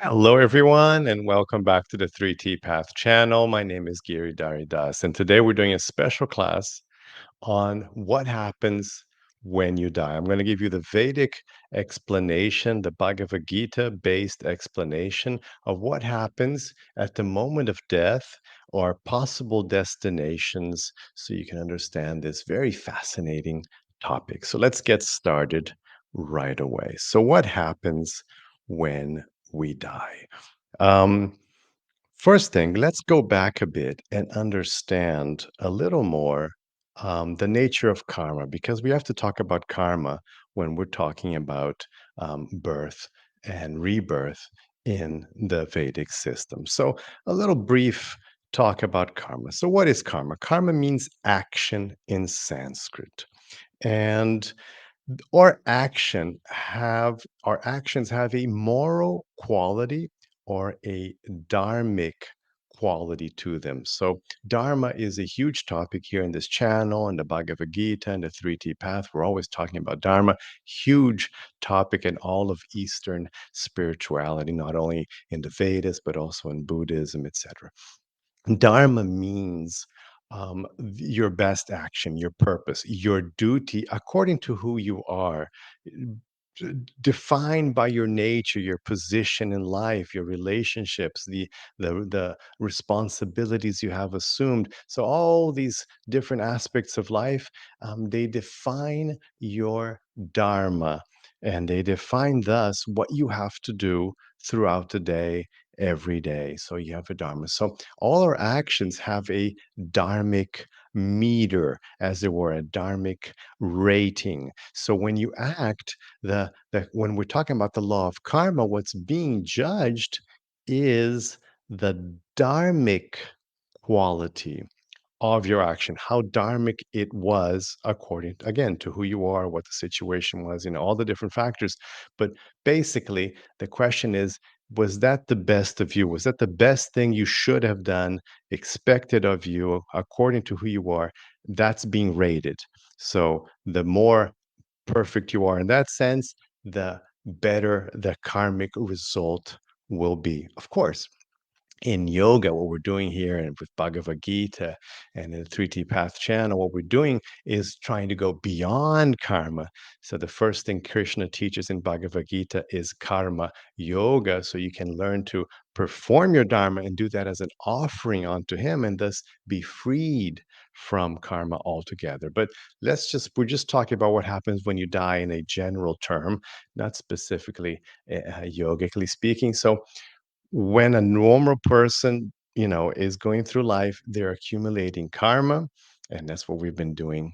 Hello, everyone, and welcome back to the 3T Path channel. My name is Giridhari, and today we're doing a special class on what happens when you die. I'm going to give you the Vedic explanation, the Bhagavad-gita based explanation of what happens at the moment of death or possible destinations so you can understand this very fascinating topic. So let's get started right away. So, what happens when we die? Um, First thing, let's go back a bit and understand a little more the nature of karma, because we have to talk about karma when we're talking about birth and rebirth in the Vedic system. So, a little brief talk about karma. So, what is karma? Karma means action in Sanskrit. And our actions have a moral quality or a dharmic quality to them. So dharma is a huge topic here in this channel and the Bhagavad Gita and the 3T path. We're always talking about dharma, huge topic in all of Eastern spirituality, not only in the Vedas but also in Buddhism, etc. Dharma means your best action, your purpose, your duty according to who you are, defined by your nature, your position in life, your relationships, the responsibilities you have assumed. So all these different aspects of life, they define your dharma, and they define thus what you have to do throughout the day, every day. So you have a dharma. So all our actions have a dharmic meter, as it were, a dharmic rating. So when you act, when we're talking about the law of karma, what's being judged is the dharmic quality of your action, how dharmic it was according, again, to who you are, what the situation was, all the different factors. But basically, the question is, was that the best of you? Was that the best thing you should have done, expected of you, according to who you are? That's being rated. So the more perfect you are in that sense, the better the karmic result will be. Of course, in yoga, what we're doing here and with Bhagavad Gita and in the 3T Path channel, what we're doing is trying to go beyond karma. So the first thing Krishna teaches in Bhagavad Gita is karma yoga. So you can learn to perform your dharma and do that as an offering unto him and thus be freed from karma altogether. But we're just talking about what happens when you die in a general term, not specifically yogically speaking. So when a normal person, is going through life, they're accumulating karma, and that's what we've been doing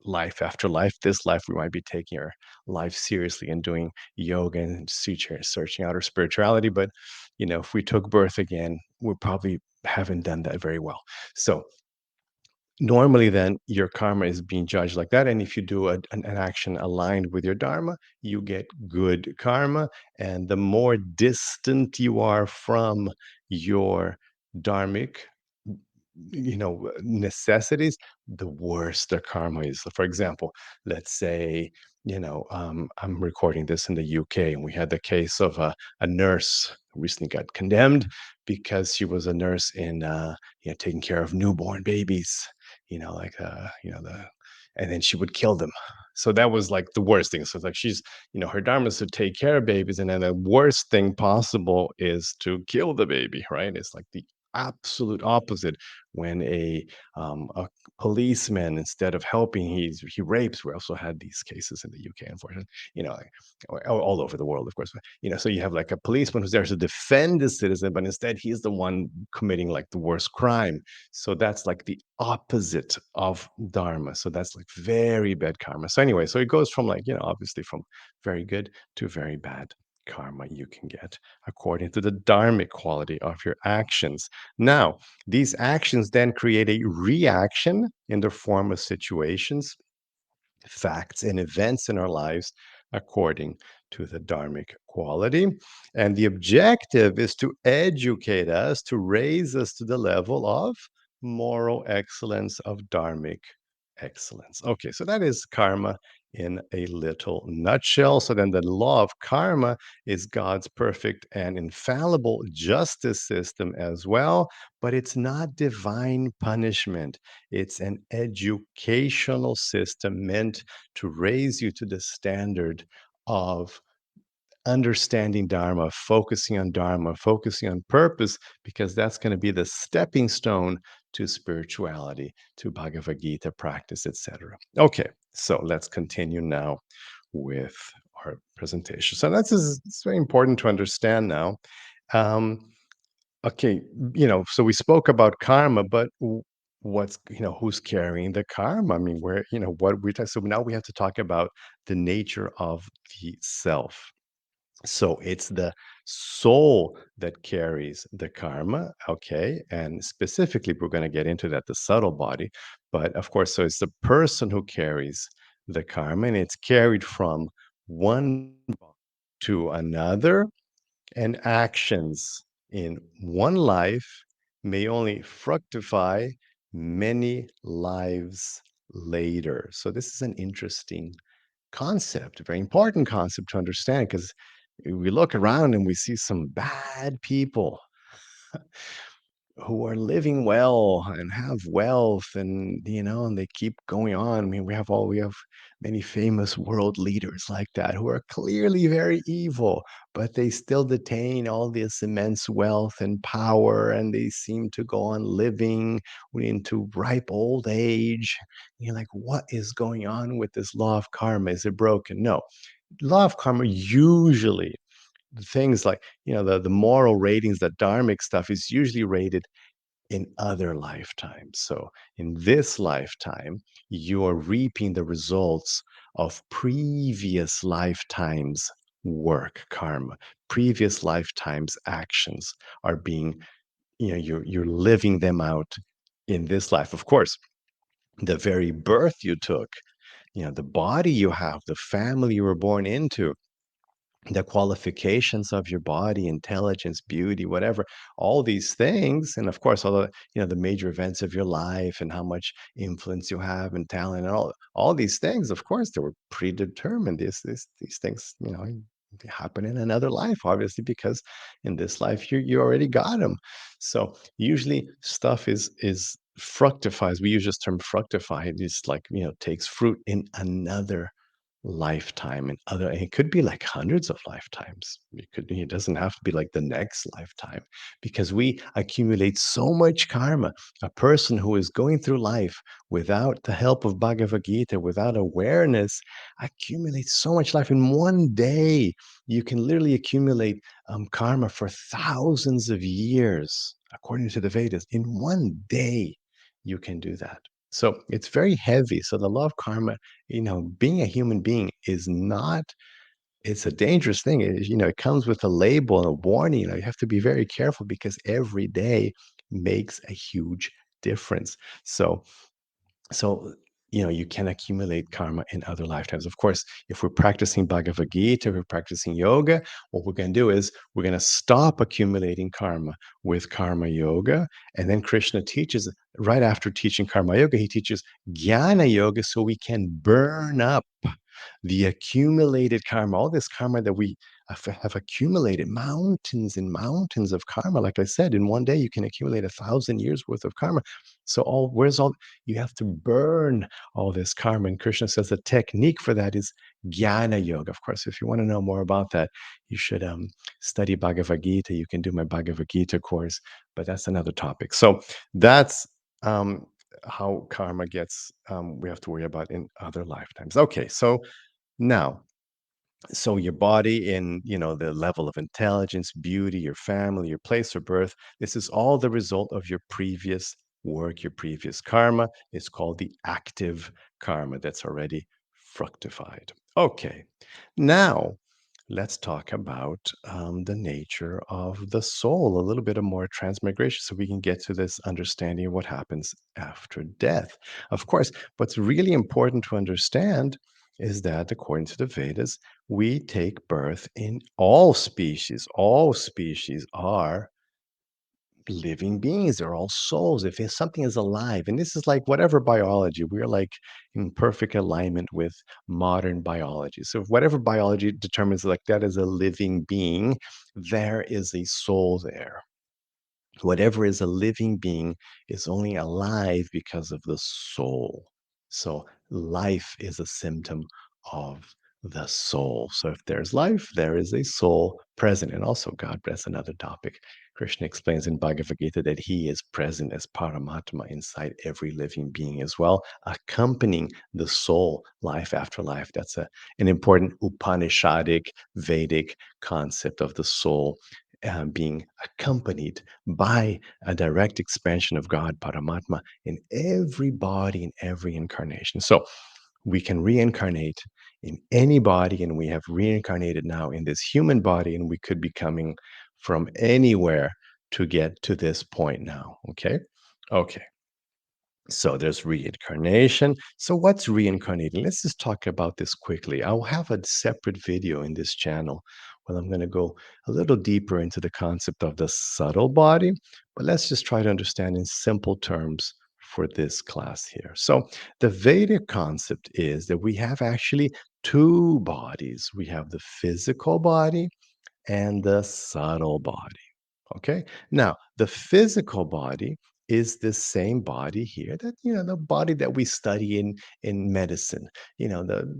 life after life. This life, we might be taking our life seriously and doing yoga and searching out our spirituality. But, if we took birth again, we probably haven't done that very well. So normally then your karma is being judged like that, and if you do an action aligned with your dharma, you get good karma, and the more distant you are from your dharmic necessities, the worse the karma is. So for example, let's say, I'm recording this in the UK, and we had the case of a nurse who recently got condemned because she was a nurse in taking care of newborn babies, like the and then she would kill them. So that was like the worst thing. So it's like her dharma is to take care of babies, and then the worst thing possible is to kill the baby, right? It's like the absolute opposite. When a policeman, instead of helping, he rapes. We also had these cases in the UK, unfortunately, like all over the world, of course. But, so you have like a policeman who's there to defend the citizen, but instead he's the one committing like the worst crime. So that's like the opposite of dharma. So that's like very bad karma. So anyway, so it goes from like, obviously from very good to very bad karma you can get according to the dharmic quality of your actions. Now, these actions then create a reaction in the form of situations, facts, and events in our lives according to the dharmic quality. And the objective is to educate us, to raise us to the level of moral excellence, of dharmic excellence. Okay, so that is karma in a little nutshell. So then the law of karma is God's perfect and infallible justice system as well, but it's not divine punishment. It's an educational system meant to raise you to the standard of understanding Dharma, focusing on purpose, because that's going to be the stepping stone to spirituality, to Bhagavad Gita practice, etc. Okay, so let's continue now with our presentation. So it's very important to understand now. Um, okay, so we spoke about karma, but what's who's carrying the karma? I mean, where what we talk. So now we have to talk about the nature of the self. So it's the soul that carries the karma, okay? And specifically, we're going to get into that, the subtle body. But of course, so it's the person who carries the karma, and it's carried from one to another, and actions in one life may only fructify many lives later. So this is an interesting concept, a very important concept to understand, because we look around and we see some bad people who are living well and have wealth, and and they keep going on. I mean, we have many famous world leaders like that who are clearly very evil, but they still detain all this immense wealth and power, and they seem to go on living into ripe old age. You're like, what is going on with this law of karma? Is it broken? No. Law of karma usually, things like the moral ratings, the dharmic stuff, is usually rated in other lifetimes. So in this lifetime, you are reaping the results of previous lifetimes work, karma. Previous lifetimes actions are being, you're living them out in this life. Of course, the very birth you took, the body you have, the family you were born into, the qualifications of your body, intelligence, beauty, whatever, all these things, and of course, all the major events of your life and how much influence you have and talent and all these things, of course, they were predetermined. These things, they happen in another life, obviously, because in this life you already got them. So usually stuff is fructifies. We use this term fructify. It's like takes fruit in another lifetime, and it could be like hundreds of lifetimes. It doesn't have to be like the next lifetime, because we accumulate so much karma. A person who is going through life without the help of Bhagavad Gita, without awareness, accumulates so much life in one day. You can literally accumulate karma for thousands of years, according to the Vedas. In one day you can do that. So it's very heavy. So the law of karma, being a human being is not, it's a dangerous thing. It comes with a label and a warning. You have to be very careful, because every day makes a huge difference. So you can accumulate karma in other lifetimes. Of course, if we're practicing Bhagavad Gita, if we're practicing yoga, what we're going to do is we're going to stop accumulating karma with karma yoga. And then Krishna teaches, right after teaching karma yoga, he teaches jnana yoga, so we can burn up the accumulated karma, all this karma that we have accumulated, mountains and mountains of karma. Like I said, in one day you can accumulate 1,000 years worth of karma. So where's all, you have to burn all this karma. And Krishna says the technique for that is jnana yoga. Of course, if you want to know more about that, you should study Bhagavad Gita. You can do my Bhagavad Gita course, but that's another topic. So that's how karma gets, we have to worry about in other lifetimes. Okay, so now, so your body, in the level of intelligence, beauty, your family, your place of birth, this is all the result of your previous work, your previous karma. It's called the active karma that's already fructified. Okay, now let's talk about the nature of the soul, a little bit of more transmigration, so we can get to this understanding of what happens after death. Of course, what's really important to understand is that, according to the Vedas, we take birth in all species. All species are living beings. They're all souls. If something is alive, and this is like whatever biology, we're like in perfect alignment with modern biology. So, if whatever biology determines like that is a living being, there is a soul there. Whatever is a living being is only alive because of the soul. So life is a symptom of the soul. So if there's life, there is a soul present. And also, God, that's another topic. Krishna explains in Bhagavad-gita that he is present as Paramatma inside every living being as well, accompanying the soul life after life. That's an important Upanishadic, Vedic concept of the soul being accompanied by a direct expansion of God, Paramatma, in every body, in every incarnation. So we can reincarnate in any body, and we have reincarnated now in this human body, and we could be coming from anywhere to get to this point now. Okay. Okay. So there's reincarnation. So what's reincarnating? Let's just talk about this quickly. I'll have a separate video in this channel where I'm going to go a little deeper into the concept of the subtle body, but let's just try to understand in simple terms for this class here. So the Vedic concept is that we have actually two bodies. We have the physical body and the subtle body. Okay. Now, the physical body is the same body here that, the body that we study in medicine. The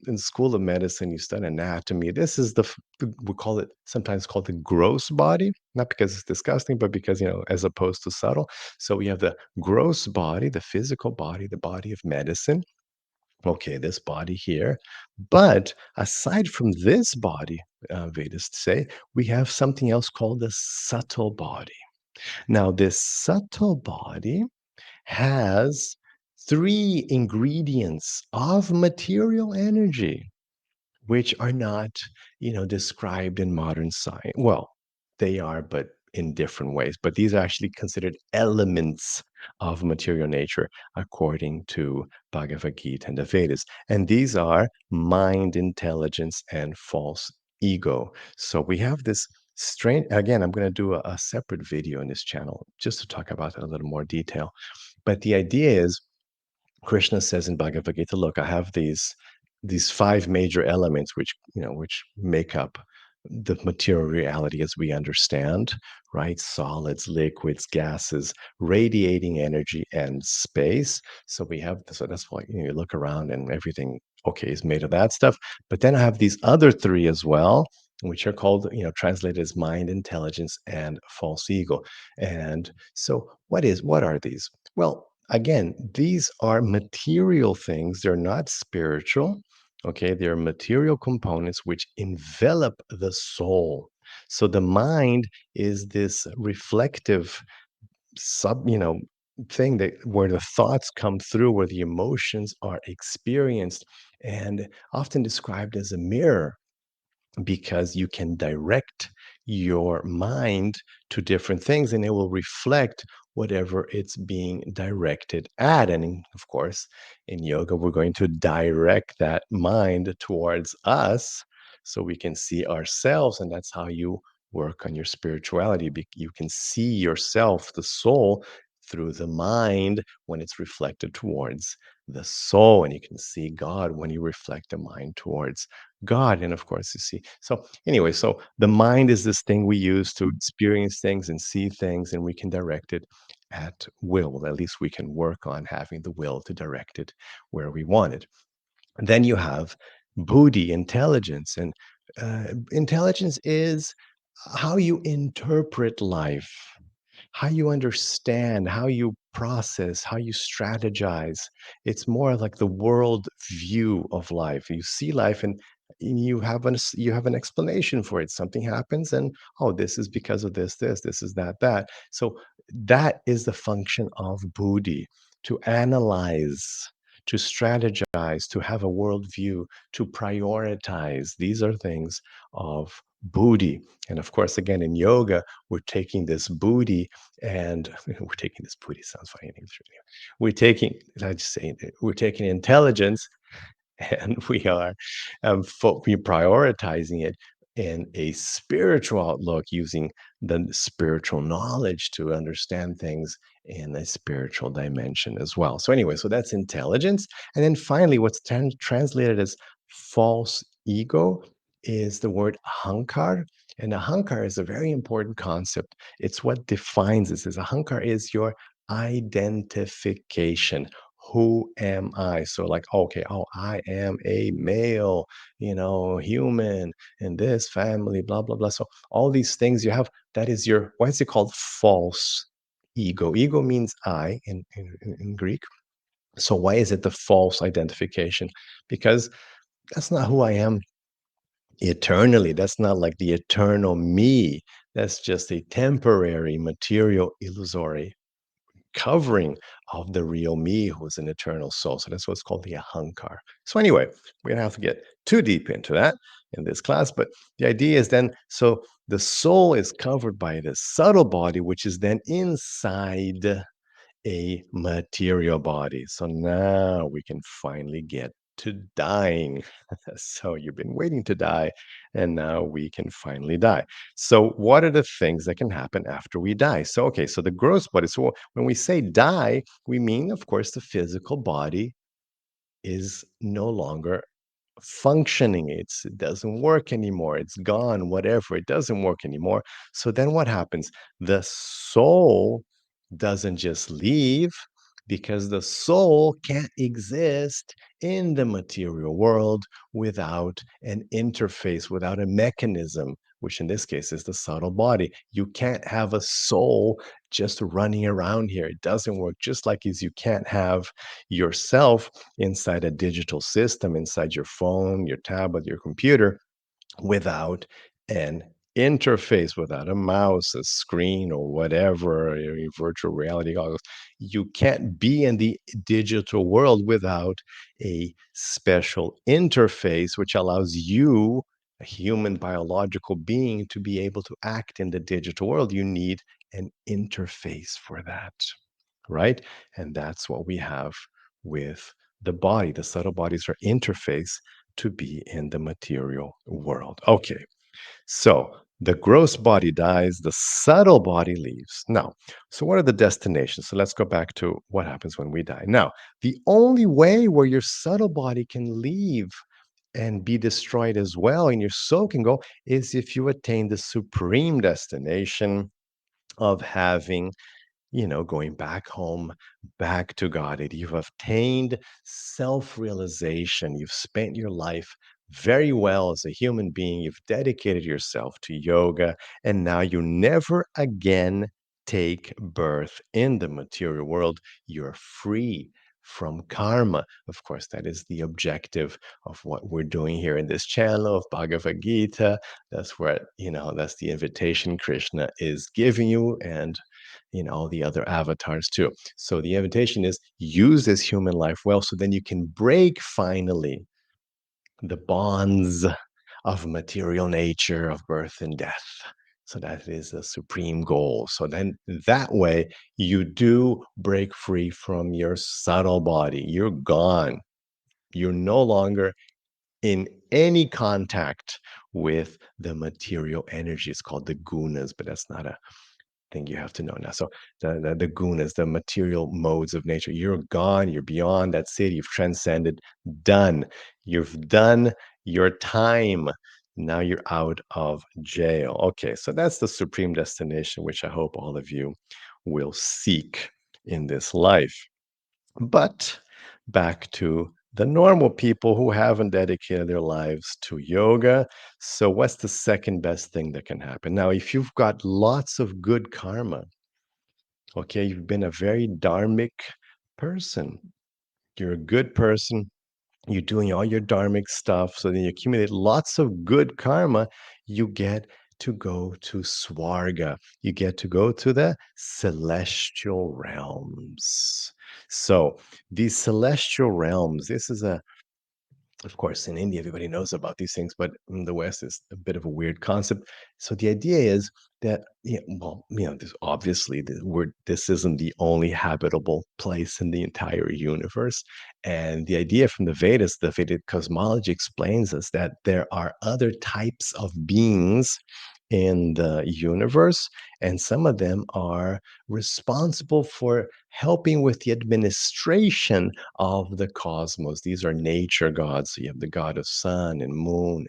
in School of Medicine, you study anatomy. This is we call it sometimes called the gross body, not because it's disgusting, but because, as opposed to subtle. So we have the gross body, the physical body, the body of medicine. Okay, this body here. But aside from this body, Vedas say, we have something else called the subtle body. Now, this subtle body has three ingredients of material energy which are not, described in modern science. Well, they are, but in different ways. But these are actually considered elements of material nature according to Bhagavad Gita and the Vedas. And these are mind, intelligence, and false ego. So we have this strange, again, I'm going to do a separate video in this channel just to talk about it in a little more detail. But the idea is Krishna says in Bhagavad Gita, look, I have these five major elements which make up the material reality as we understand, right? Solids, liquids, gases, radiating energy, and space. So that's why you look around and everything, okay, is made of that stuff. But then I have these other three as well, which are called, translated as mind, intelligence, and false ego. And so what are these? Well, again, these are material things. They're not spiritual. Okay, they're material components which envelop the soul. So the mind is this reflective thing that where the thoughts come through, where the emotions are experienced, and often described as a mirror because you can direct your mind to different things and it will reflect whatever it's being directed at. And of course, in yoga, we're going to direct that mind towards us so we can see ourselves. And that's how you work on your spirituality. You can see yourself, the soul, through the mind when it's reflected towards the soul. And you can see God when you reflect the mind towards God. And of course, you see. So, anyway, so the mind is this thing we use to experience things and see things, and we can direct it at will. At least we can work on having the will to direct it where we want it. And then you have buddhi, intelligence. And intelligence is how you interpret life, how you understand, how you process, how you strategize. It's more like the world view of life. You see life and you have an explanation for it. Something happens and oh, this is because of this is that. So that is the function of buddhi, to analyze, to strategize, to have a worldview, to prioritize. These are things of buddhi. And of course, again, in yoga, we're taking this buddhi and we're taking this buddhi sounds funny. We're taking, I just say, we're taking intelligence and we are we prioritizing it and a spiritual outlook using the spiritual knowledge to understand things in a spiritual dimension as well. So, anyway, so that's intelligence. And then finally, what's translated as false ego is the word ahankar. And ahankar is a very important concept. It's what defines us. Is ahankar is your identification. Who am I? So, like, okay, oh, I am a male, human in this family, blah, blah, blah. So all these things you have, that is your, why is it called false ego? Ego means I in Greek. So why is it the false identification? Because that's not who I am eternally. That's not like the eternal me. That's just a temporary, material, illusory covering of the real me who's an eternal soul. So that's what's called the ahankar. So anyway, we don't have to get too deep into that in this class, but the idea is then, so the soul is covered by the subtle body, which is then inside a material body. So now we can finally get to dying. So you've been waiting to die, and now we can finally die. So, what are the things that can happen after we die? So, okay, so the gross body. So, when we say die, we mean, of course, the physical body is no longer functioning. It doesn't work anymore. It's gone, whatever. It doesn't work anymore. So then what happens? The soul doesn't just leave because the soul can't exist in the material world without an interface, without a mechanism, which in this case is the subtle body. You can't have a soul just running around here. It doesn't work. Just like as you can't have yourself inside a digital system, inside your phone, your tablet, your computer, without an interface, without a mouse, a screen, or whatever, your virtual reality goggles. You can't be in the digital world without a special interface, which allows you, a human biological being, to be able to act in the digital world. You need an interface for that, right? And that's what we have with the body. The subtle bodies are interface to be in the material world. Okay, so the gross body dies, the subtle body leaves. Now, so what are the destinations? So let's go back to what happens when we die. Now, the only way where your subtle body can leave and be destroyed as well, and your soul can go, is if you attain the supreme destination of having, going back home, back to God. You've obtained self realization. You've spent your life very well as a human being. You've dedicated yourself to yoga, and now you never again take birth in the material world. You're free from karma. Of course, that is the objective of what we're doing here in this channel of Bhagavad-gita. That's where, that's the invitation Krishna is giving you, and all the other avatars too. So the invitation is use this human life well, so then you can break finally the bonds of material nature, of birth and death. So that is a supreme goal. So then that way you do break free from your subtle body. You're gone. You're no longer in any contact with the material energy. It's called the gunas, but that's not a thing you have to know now. So the gunas, the material modes of nature, you're gone, you're beyond that city, you've transcended, done. You've done your time. Now you're out of jail. Okay, so that's the supreme destination, which I hope all of you will seek in this life. But back to the normal people who haven't dedicated their lives to yoga. So, what's the second best thing that can happen? Now, if you've got lots of good karma, okay, you've been a very dharmic person, you're a good person, you're doing all your dharmic stuff, so then you accumulate lots of good karma, you get to go to Swarga. You get to go to the celestial realms. So, these celestial realms, this is Of course, in India, everybody knows about these things, but in the West, it's a bit of a weird concept. So the idea is that, well, there's obviously this isn't the only habitable place in the entire universe. And the idea from the Vedic cosmology explains us that there are other types of beings in the universe, and some of them are responsible for helping with the administration of the cosmos. These are nature gods. So you have the god of sun and moon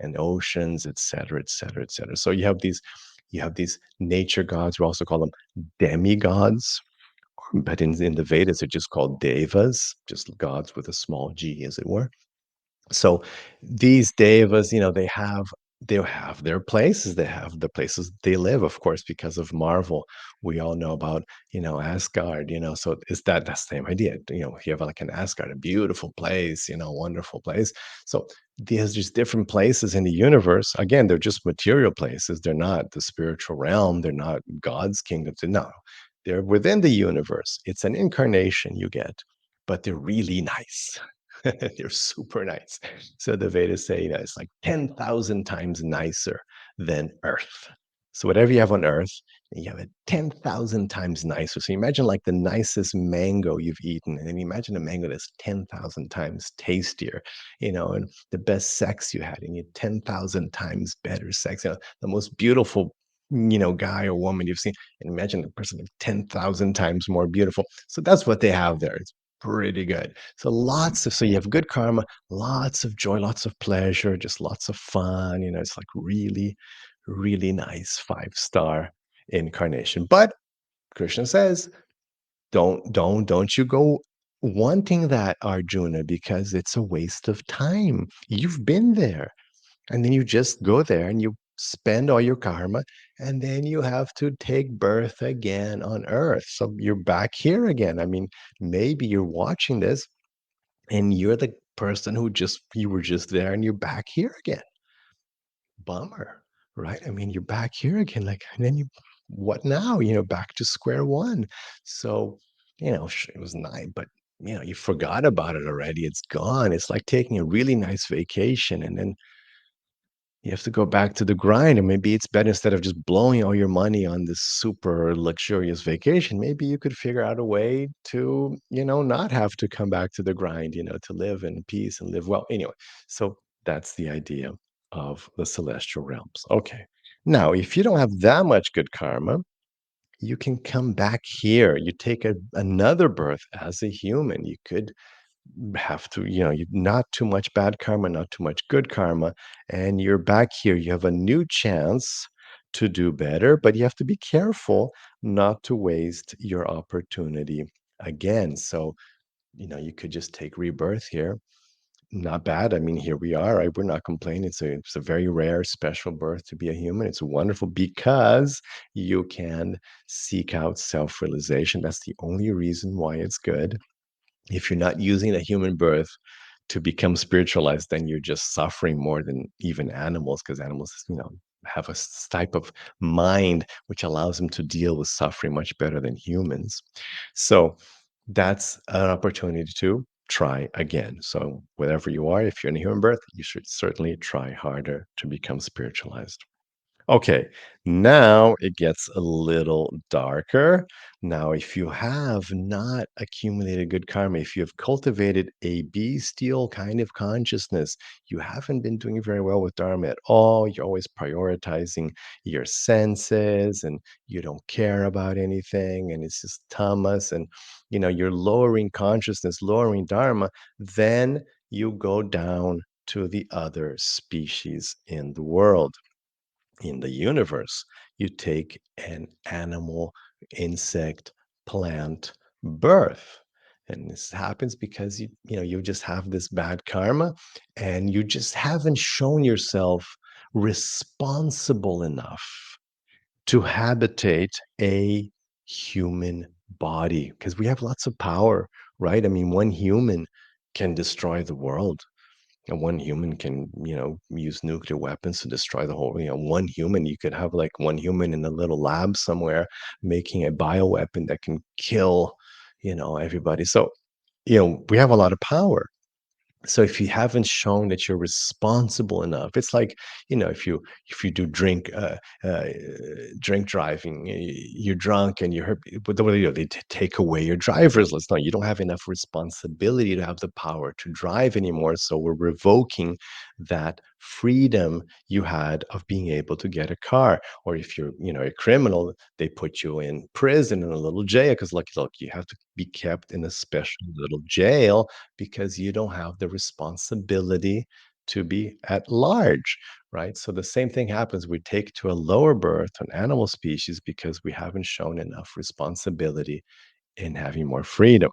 and oceans, et cetera, et cetera, et cetera. So you have these nature gods. We also call them demigods, but in the Vedas, they're just called devas, just gods with a small g, as it were. So these devas, they have their places. They have the places they live, of course, because of Marvel. We all know about, Asgard, so is that's the same idea. You have like an Asgard, a beautiful place, wonderful place. So there's just different places in the universe. Again, they're just material places. They're not the spiritual realm. They're not God's kingdom. No, they're within the universe. It's an incarnation you get, but they're really nice. They're super nice. So the Vedas say, it's like 10,000 times nicer than Earth. So whatever you have on Earth, you have it 10,000 times nicer. So imagine like the nicest mango you've eaten, and then imagine a mango that's 10,000 times tastier, and the best sex you had, and you 10,000 times better sex. The most beautiful, guy or woman you've seen, and imagine a person 10,000 times more beautiful. So that's what they have there. It's pretty good. So you have good karma, lots of joy, lots of pleasure, just lots of fun. It's like really, really nice 5-star incarnation. But Krishna says, don't you go wanting that, Arjuna, because it's a waste of time. You've been there. And then you just go there and you spend all your karma, and then you have to take birth again on earth. So you're back here again. I mean, maybe you're watching this and you're the person you were just there and you're back here again. Bummer, right? I mean, you're back here again, like, and then what now? Back to square one. So, it was nice, but you forgot about it already. It's gone. It's like taking a really nice vacation and then you have to go back to the grind, and maybe it's better instead of just blowing all your money on this super luxurious vacation, maybe you could figure out a way to, not have to come back to the grind, to live in peace and live well. Anyway, so that's the idea of the celestial realms. Okay. Now, if you don't have that much good karma, you can come back here. You take another birth as a human. You could have to, not too much bad karma, not too much good karma, and you're back here. You have a new chance to do better, but you have to be careful not to waste your opportunity again. So, you could just take rebirth here. Not bad. I mean, here we are, right? We're not complaining. It's a very rare, special birth to be a human. It's wonderful because you can seek out self-realization. That's the only reason why it's good. If you're not using a human birth to become spiritualized, then you're just suffering more than even animals, because animals, have a type of mind which allows them to deal with suffering much better than humans. So that's an opportunity to try again. So wherever you are, if you're in a human birth, you should certainly try harder to become spiritualized. Okay, now it gets a little darker. Now, if you have not accumulated good karma, if you have cultivated a bestial kind of consciousness, you haven't been doing very well with Dharma at all. You're always prioritizing your senses and you don't care about anything, and it's just tamas, and you're lowering consciousness, lowering Dharma, then you go down to the other species in the world, in the universe. You take an animal, insect, plant birth. And this happens because you just have this bad karma, and you just haven't shown yourself responsible enough to habitate a human body, because we have lots of power, right? I mean, one human can destroy the world, and one human can, use nuclear weapons to destroy the whole, one human, you could have like one human in a little lab somewhere making a bioweapon that can kill, everybody. So, we have a lot of power. So if you haven't shown that you're responsible enough, it's like, if you do uh, drink driving, you're drunk and you hurt, but what do you do? They take away your driver's license. No, you don't have enough responsibility to have the power to drive anymore. So we're revoking that freedom you had of being able to get a car. Or if you're, a criminal, they put you in prison in a little jail because, look, you have to be kept in a special little jail because you don't have the responsibility to be at large, right? So the same thing happens. We take to a lower birth, an animal species, because we haven't shown enough responsibility in having more freedom.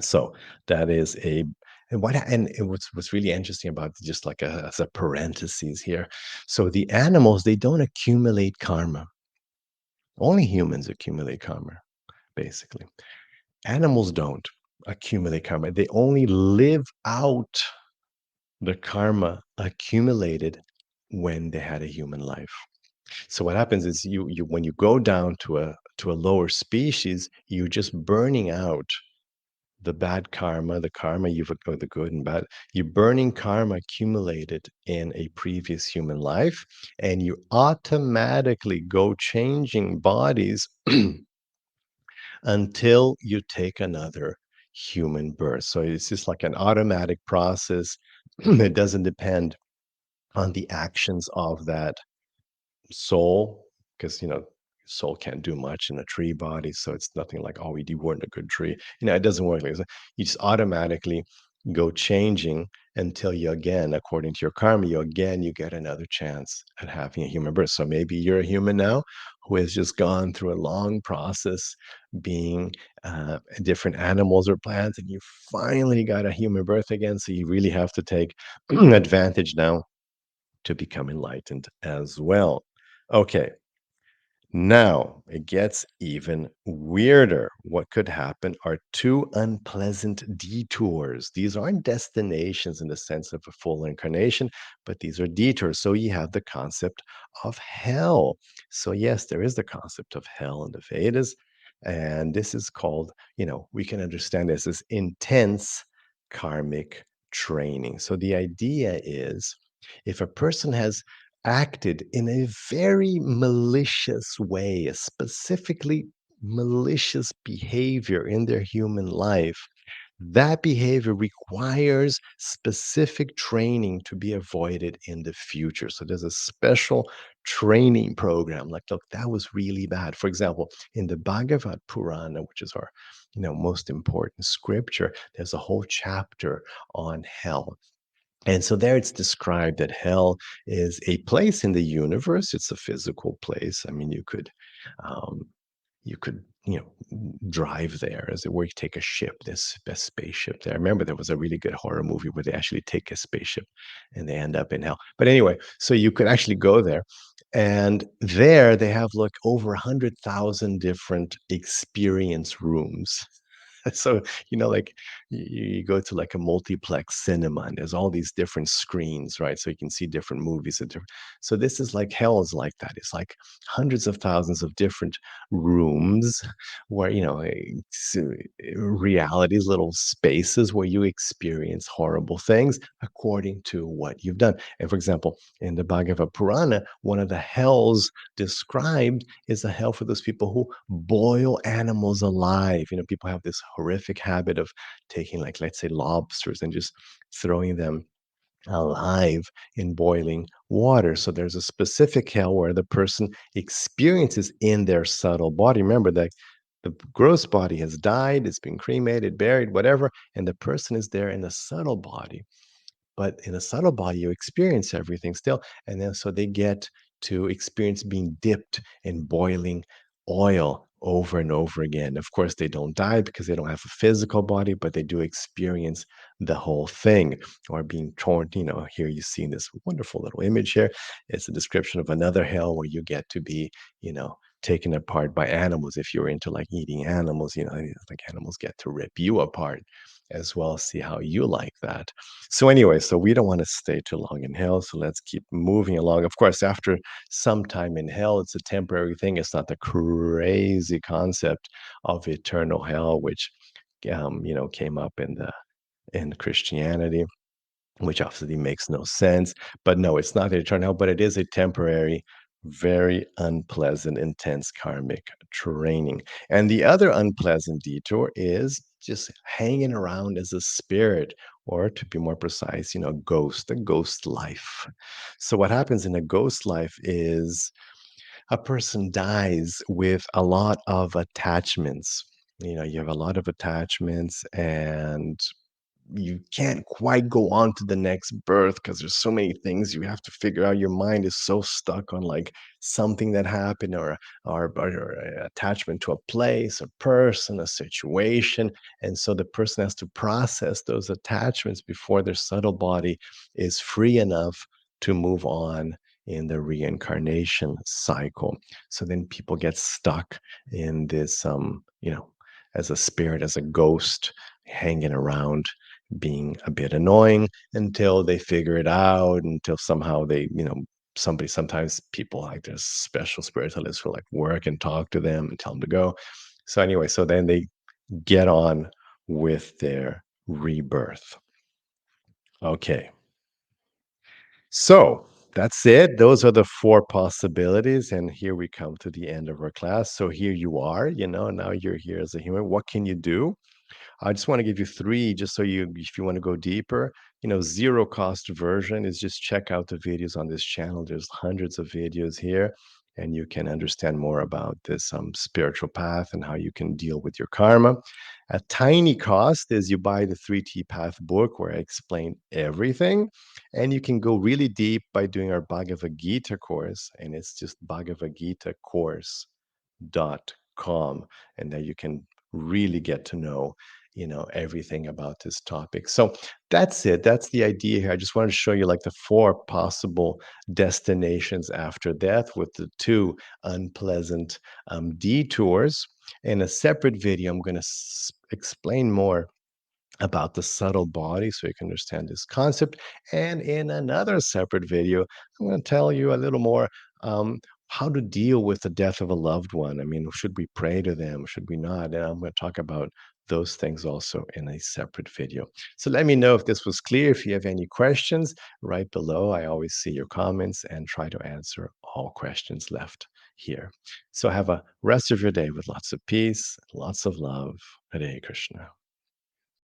So that is a and what's really interesting about just like as a parenthesis here. So the animals, they don't accumulate karma. Only humans accumulate karma, basically. Animals don't accumulate karma. They only live out the karma accumulated when they had a human life. So what happens is you when you go down to a lower species, you're just burning out the bad karma, the karma you've or the good and bad. You're burning karma accumulated in a previous human life, and you automatically go changing bodies until you take another human birth. So it's just like an automatic process. It doesn't depend on the actions of that soul, because soul can't do much in a tree body, so it's nothing like, oh, you weren't a good tree. It doesn't work like that. You just automatically go changing until you again, according to your karma, you get another chance at having a human birth. So maybe you're a human now who has just gone through a long process being different animals or plants, and you finally got a human birth again. So you really have to take advantage now to become enlightened as well. Okay, now it gets even weirder. What could happen are two unpleasant detours. These aren't destinations in the sense of a full incarnation, but these are detours. So you have the concept of hell. So, yes, there is the concept of hell in the Vedas. And this is called, we can understand this as intense karmic training. So the idea is if a person has acted in a very malicious way, a specifically malicious behavior in their human life, that behavior requires specific training to be avoided in the future. So there's a special training program. Like, look, that was really bad. For example, in the Bhagavad Purana, which is our, most important scripture, there's a whole chapter on hell. And so there it's described that hell is a place in the universe. It's a physical place. I mean, um, you could, drive there, as it were. You take a ship, this spaceship there. I remember there was a really good horror movie where they actually take a spaceship and they end up in hell. But anyway, so you could actually go there, and there they have like over 100,000 different experience rooms. So, like you go to like a multiplex cinema and there's all these different screens, right? So you can see different movies and different. So this is like hell is like that. It's like hundreds of thousands of different rooms where, realities, little spaces where you experience horrible things according to what you've done. And for example, in the Bhagavad Purana, one of the hells described is a hell for those people who boil animals alive. People have this horrific habit of taking, like, let's say, lobsters and just throwing them alive in boiling water. So there's a specific hell where the person experiences in their subtle body. Remember that the gross body has died, it's been cremated, buried, whatever, and the person is there in the subtle body. But in a subtle body, you experience everything still. And then so they get to experience being dipped in boiling oil over and over again. Of course, they don't die because they don't have a physical body, but they do experience the whole thing, or being torn. Here you see this wonderful little image here. It's a description of another hell where you get to be, taken apart by animals. If you're into like eating animals, like animals get to rip you apart as well. See how you like that. So anyway, so we don't want to stay too long in hell, so let's keep moving along. Of course, after some time in hell, it's a temporary thing. It's not the crazy concept of eternal hell, which came up in Christianity. which obviously makes no sense. But no, it's not eternal, but it is a temporary, very unpleasant, intense karmic training. And the other unpleasant detour is just hanging around as a spirit, or to be more precise, a ghost life. So, what happens in a ghost life is a person dies with a lot of attachments. You have a lot of attachments, and you can't quite go on to the next birth because there's so many things you have to figure out. Your mind is so stuck on like something that happened, or attachment to a place, a person, a situation. And so the person has to process those attachments before their subtle body is free enough to move on in the reincarnation cycle. So then people get stuck in this, as a spirit, as a ghost, hanging around, being a bit annoying until they figure it out, until somehow sometimes people, like, there's special spiritualists who like work and talk to them and tell them to go. So anyway, so then they get on with their rebirth. Okay. So that's it. Those are the four possibilities. And here we come to the end of our class. So here you are, now you're here as a human. What can you do? I just want to give you three, just so if you want to go deeper, zero cost version is just check out the videos on this channel. There's hundreds of videos here, and you can understand more about this spiritual path and how you can deal with your karma. A tiny cost is you buy the 3T Path book where I explain everything, and you can go really deep by doing our Bhagavad-gita course, and it's just Bhagavad-gita course.com, and there you can really get to know everything about this topic. So that's it. That's the idea here. I just wanted to show you like the four possible destinations after death with the two unpleasant detours. In a separate video, I'm going to explain more about the subtle body so you can understand this concept. And in another separate video, I'm going to tell you a little more um, how to deal with the death of a loved one. I mean, should we pray to them? Should we not? And I'm going to talk about those things also in a separate video. So let me know if this was clear. If you have any questions, right below. I always see your comments and try to answer all questions left here. So have a rest of your day with lots of peace, lots of love. Hare Krishna.